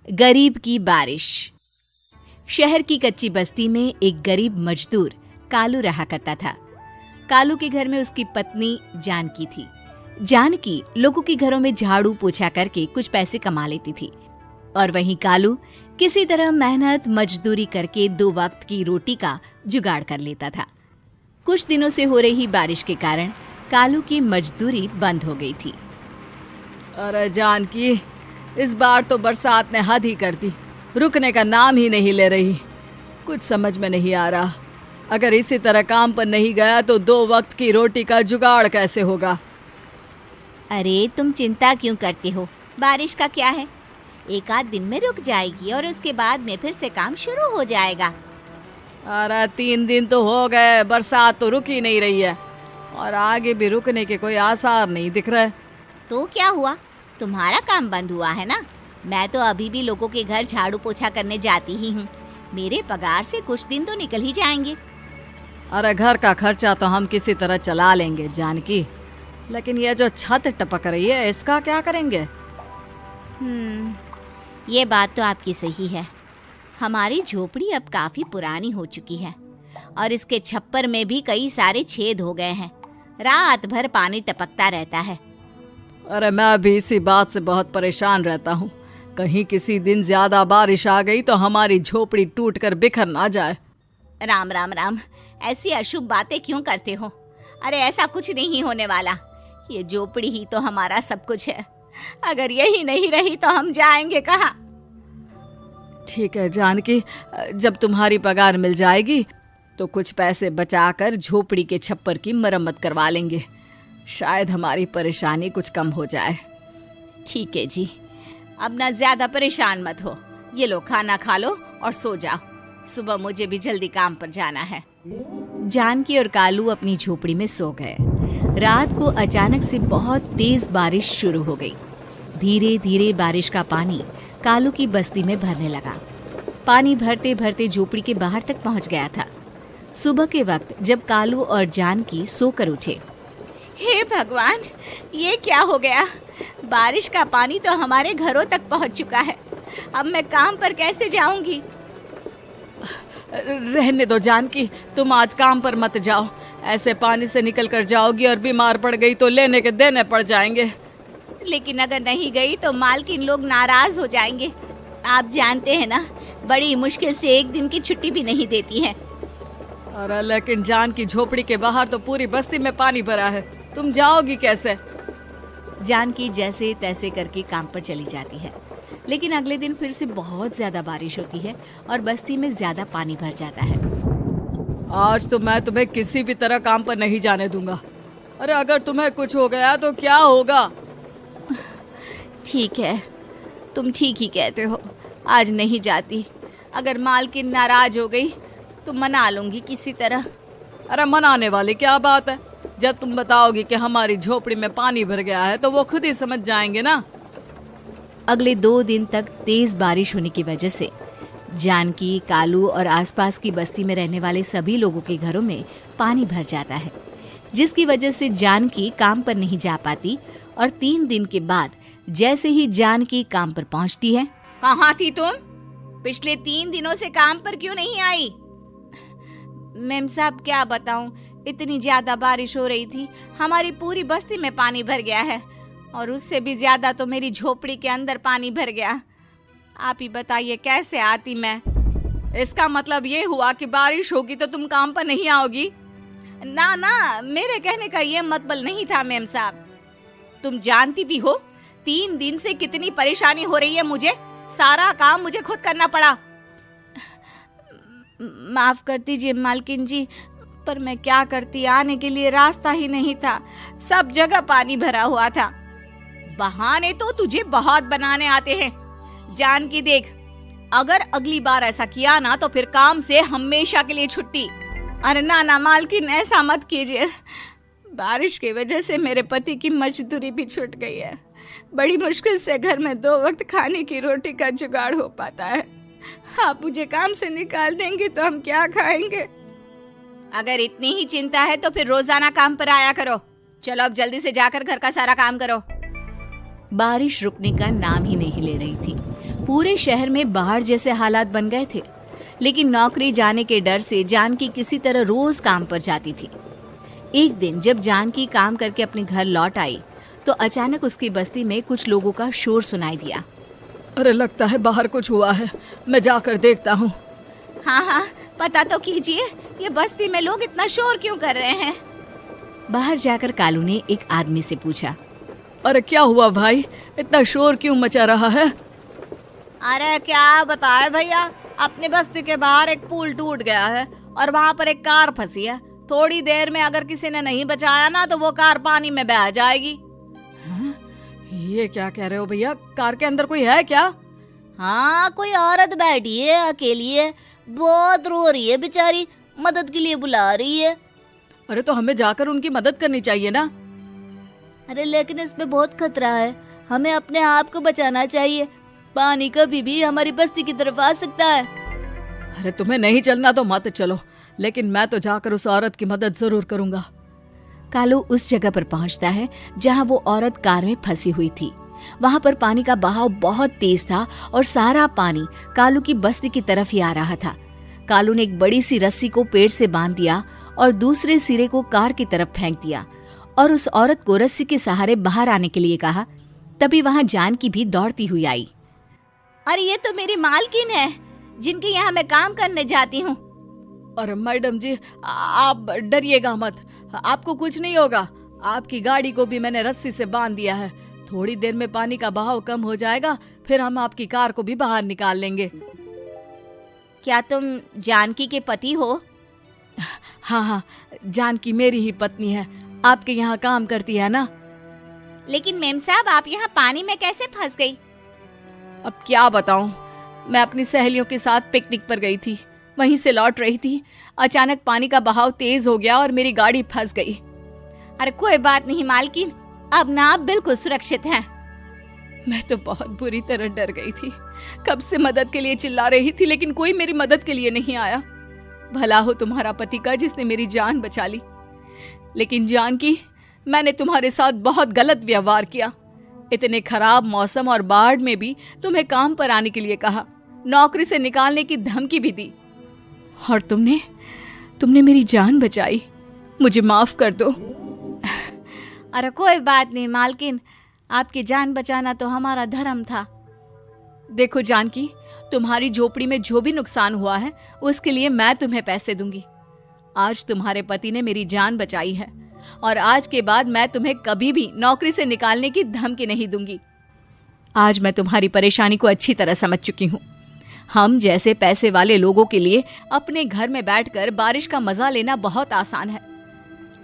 गरीब की बारिश। शहर की कच्ची बस्ती में एक गरीब मजदूर कालू रहा करता था। कालू के घर में उसकी पत्नी जानकी थी। जानकी लोगों के घरों में झाड़ू पोछा करके कुछ पैसे कमा लेती थी और वहीं कालू किसी तरह मेहनत मजदूरी करके 2 वक्त की रोटी का जुगाड़ कर लेता था। कुछ दिनों से हो रही बारिश के कारण कालू की मजदूरी बंद हो गई थी। अरे जानकी, इस बार तो बरसात ने हद ही कर दी, रुकने का नाम ही नहीं ले रही। कुछ समझ में नहीं आ रहा, अगर इसी तरह काम पर नहीं गया तो 2 वक्त की रोटी का जुगाड़ कैसे होगा। अरे तुम चिंता क्यों करते हो, बारिश का क्या है, 1 आध दिन में रुक जाएगी और उसके बाद में फिर से काम शुरू हो जाएगा। अरे 3 दिन तो हो गए, बरसात तो रुक ही नहीं रही है और आगे भी रुकने के कोई आसार नहीं दिख रहे। तो क्या हुआ, तुम्हारा काम बंद हुआ है ना? मैं तो अभी भी लोगों के घर झाड़ू पोछा करने जाती ही हूँ। मेरे पगार से कुछ दिन तो निकल ही जाएंगे। अरे घर का खर्चा तो हम किसी तरह चला लेंगे जानकी, लेकिन ये जो छत टपक रही है इसका क्या करेंगे? ये बात तो आपकी सही है। हमारी झोपड़ी अब काफी पुरानी हो चुकी है और इसके छप्पर में भी कई सारे छेद हो गए हैं। रात भर पानी टपकता रहता है। अरे मैं भी इसी बात से बहुत परेशान रहता हूँ। कहीं किसी दिन ज्यादा बारिश आ गई तो हमारी झोपड़ी टूटकर बिखर ना जाए। राम राम राम, ऐसी अशुभ बातें क्यों करते हो? अरे ऐसा कुछ नहीं होने वाला। ये झोपड़ी ही तो हमारा सब कुछ है। अगर यही नहीं रही तो हम जाएंगे कहाँ? ठीक है जानकी, जब तुम्हारी पगार मिल जाएगी तो कुछ पैसे बचाकर झोपड़ी के छप्पर की मरम्मत करवा लेंगे। शायद हमारी परेशानी कुछ कम हो जाए। ठीक है जी, अब ना ज्यादा परेशान मत हो। ये लो, खाना खा लो और सो जाओ। सुबह मुझे भी जल्दी काम पर जाना है। जानकी और कालू अपनी झोपड़ी में सो गए। रात को अचानक से बहुत तेज बारिश शुरू हो गई। धीरे धीरे बारिश का पानी कालू की बस्ती में भरने लगा। पानी भरते भरते झोपड़ी के बाहर तक पहुंच गया था। सुबह के वक्त जब कालू और जानकी सोकर उठे, हे भगवान, ये क्या हो गया? बारिश का पानी तो हमारे घरों तक पहुंच चुका है। अब मैं काम पर कैसे जाऊंगी? रहने दो जानकी, तुम आज काम पर मत जाओ। ऐसे पानी से निकल कर जाओगी और बीमार पड़ गई तो लेने के देने पड़ जाएंगे। लेकिन अगर नहीं गई तो मालकिन लोग नाराज हो जाएंगे। आप जानते हैं ना, बड़ी मुश्किल से 1 दिन की छुट्टी भी नहीं देती है। अरे लेकिन जानकी, झोपड़ी के बाहर तो पूरी बस्ती में पानी भरा है, तुम जाओगी कैसे? जानकी जैसे तैसे करके काम पर चली जाती है, लेकिन अगले दिन फिर से बहुत ज्यादा बारिश होती है और बस्ती में ज्यादा पानी भर जाता है। आज तो मैं तुम्हें किसी भी तरह काम पर नहीं जाने दूंगा। अरे अगर तुम्हें कुछ हो गया तो क्या होगा? ठीक है, तुम ठीक ही कहते हो। आज नहीं जाती। अगर मालकिन नाराज हो गई तो मना लूंगी किसी तरह। अरे मनाने वाली क्या बात है? जब तुम बताओगी कि हमारी झोपड़ी में पानी भर गया है तो वो खुद ही समझ जाएंगे ना। अगले 2 दिन तक तेज बारिश होने की वजह से जानकी, कालू और आसपास की बस्ती में रहने वाले सभी लोगों के घरों में पानी भर जाता है, जिसकी वजह से जानकी काम पर नहीं जा पाती। और 3 दिन के बाद जैसे ही जानकी काम पर पहुंचती है, कहाँ थी तुम? पिछले 3 दिनों से काम पर क्यों नहीं आई? मैम साहब, क्या बताऊं, इतनी ज्यादा बारिश हो रही थी, हमारी पूरी बस्ती में पानी भर गया है और उससे भी ज्यादा तो मेरी झोपड़ी के अंदर पानी भर गया। आप ही बताइए कैसे आती मैं? इसका मतलब ये हुआ कि बारिश होगी तो तुम काम पर नहीं आओगी? ना ना, मेरे कहने का ये मतलब नहीं था मैम साहब। तुम जानती भी हो 3 दिन से कितनी परेशानी हो रही है मुझे। सारा काम मुझे खुद करना पड़ा। माफ कर दीजिए मालकिन जी, पर मैं क्या करती, आने के लिए रास्ता ही नहीं था। सब जगह पानी भरा हुआ था। बहाने तो तुझे बहुत बनाने आते हैं। जानकी देख, अगर अगली बार ऐसा किया ना तो फिर काम से हमेशा के लिए छुट्टी। अरे ना ना मालकिन, ऐसा मत कीजिए। बारिश की वजह से मेरे पति की मजदूरी भी छूट गई है। बड़ी मुश्किल से घर में 2 वक्त खाने की रोटी का जुगाड़ हो पाता है। आप मुझे काम से निकाल देंगे तो हम क्या खाएंगे? अगर इतनी ही चिंता है तो फिर रोजाना काम पर आया करो। चलो अब जल्दी से जाकर घर का सारा काम करो। बारिश रुकने का नाम ही नहीं ले रही थी। पूरे शहर में बाढ़ जैसे हालात बन गए थे, लेकिन नौकरी जाने के डर से जानकी किसी तरह रोज काम पर जाती थी। एक दिन जब जानकी काम करके अपने घर लौट आई तो अचानक उसकी बस्ती में कुछ लोगों का शोर सुनाई दिया। अरे लगता है बाहर कुछ हुआ है, मैं जाकर देखता हूँ। हाँ हाँ, पता तो कीजिए, ये बस्ती में लोग इतना शोर क्यों कर रहे हैं। बाहर जाकर कालू ने एक आदमी से पूछा, अरे क्या हुआ भाई, इतना शोर क्यों मचा रहा है? अरे क्या बताए भैया, अपनी बस्ती के बाहर एक पुल टूट गया है और वहाँ पर एक कार फंसी है। थोड़ी देर में अगर किसी ने नहीं बचाया ना तो वो कार पानी में बह जाएगी। ये क्या कह रहे हो भैया, कार के अंदर कोई है क्या? हाँ, कोई औरत बैठी है, अकेली है, बहुत रो रही है बेचारी, मदद के लिए बुला रही है। अरे तो हमें जाकर उनकी मदद करनी चाहिए ना। अरे लेकिन इसमें बहुत खतरा है, हमें अपने आप को बचाना चाहिए। पानी कभी भी हमारी बस्ती की तरफ आ सकता है। अरे तुम्हें नहीं चलना तो मत चलो, लेकिन मैं तो जाकर उस औरत की मदद जरूर करूंगा। कालू उस जगह पर पहुंचता है जहां वो औरत कार में फंसी हुई थी। वहां पर पानी का बहाव बहुत तेज था और सारा पानी कालू की बस्ती की तरफ ही आ रहा था। कालू ने एक बड़ी सी रस्सी को पेड़ से बांध दिया और दूसरे सिरे को कार की तरफ फेंक दिया और उस औरत को रस्सी के सहारे बाहर आने के लिए कहा। तभी वहां जानकी भी दौड़ती हुई आई। अरे ये तो मेरी मालकिन है, जिनके यहाँ मैं काम करने जाती हूँ। अरे मैडम जी, आप डरिएगा मत, आपको कुछ नहीं होगा। आपकी गाड़ी को भी मैंने रस्सी से बांध दिया है। थोड़ी देर में पानी का बहाव कम हो जाएगा, फिर हम आपकी कार को भी बाहर निकाल लेंगे। क्या तुम जानकी के पति हो? हाँ हाँ, जानकी मेरी ही पत्नी है, आपके यहाँ काम करती है ना। लेकिन मेम साहब, आप यहाँ पानी में कैसे फंस गई? अब क्या बताऊं, मैं अपनी सहेलियों के साथ पिकनिक पर गई थी, वहीं से लौट रही थी। अचानक पानी का बहाव तेज हो गया और मेरी गाड़ी फंस गई। अरे कोई बात नहीं मालकिन, अब ना आप बिल्कुल सुरक्षित हैं। मैं तो बहुत बुरी तरह डर गई थी, कब से मदद के लिए चिल्ला रही थी, लेकिन कोई मेरी मदद के लिए नहीं आया। भला हो तुम्हारा पति का जिसने मेरी जान बचा ली। लेकिन जानकी, मैंने तुम्हारे साथ बहुत गलत व्यवहार किया। इतने खराब मौसम और बाढ़ में भी तुम्हें काम पर आने के लिए कहा, नौकरी से निकालने की धमकी भी दी, और तुमने मेरी जान बचाई। मुझे माफ कर दो। अरे कोई बात नहीं मालकिन, आपकी जान बचाना तो हमारा धर्म था। देखो जानकी, तुम्हारी झोपड़ी में जो भी नुकसान हुआ है उसके लिए मैं तुम्हें पैसे दूंगी। आज तुम्हारे पति ने मेरी जान बचाई है और आज के बाद मैं तुम्हें कभी भी नौकरी से निकालने की धमकी नहीं दूंगी। आज मैं तुम्हारी परेशानी को अच्छी तरह समझ चुकी हूँ। हम जैसे पैसे वाले लोगों के लिए अपने घर में बैठकर बारिश का मजा लेना बहुत आसान है,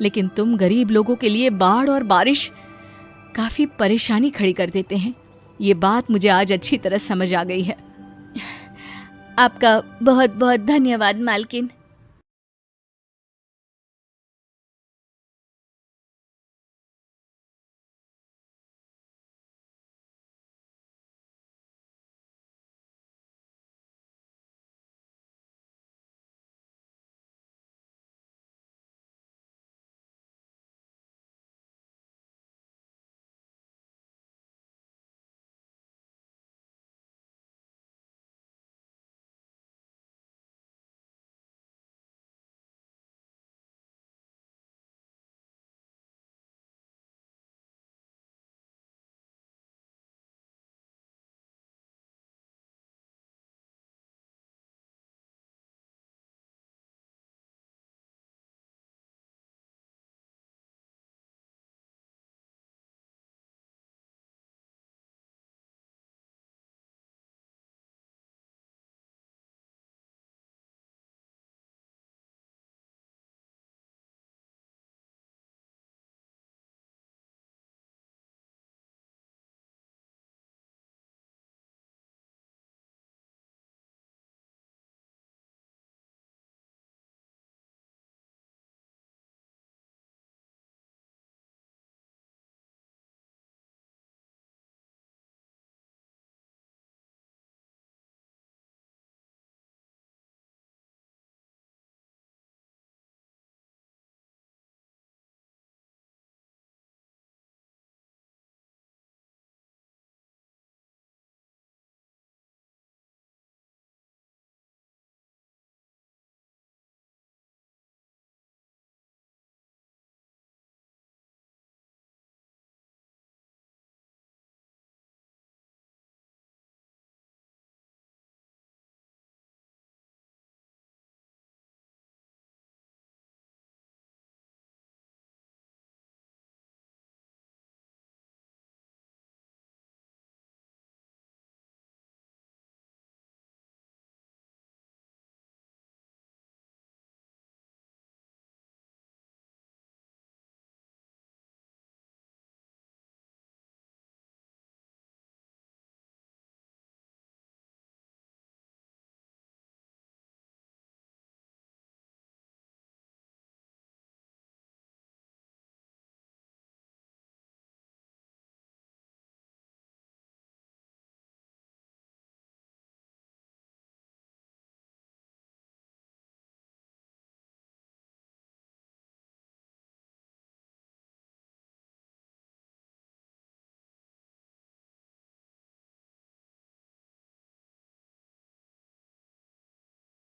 लेकिन तुम गरीब लोगों के लिए बाढ़ और बारिश काफी परेशानी खड़ी कर देते हैं। ये बात मुझे आज अच्छी तरह समझ आ गई है। आपका बहुत बहुत धन्यवाद मालकिन।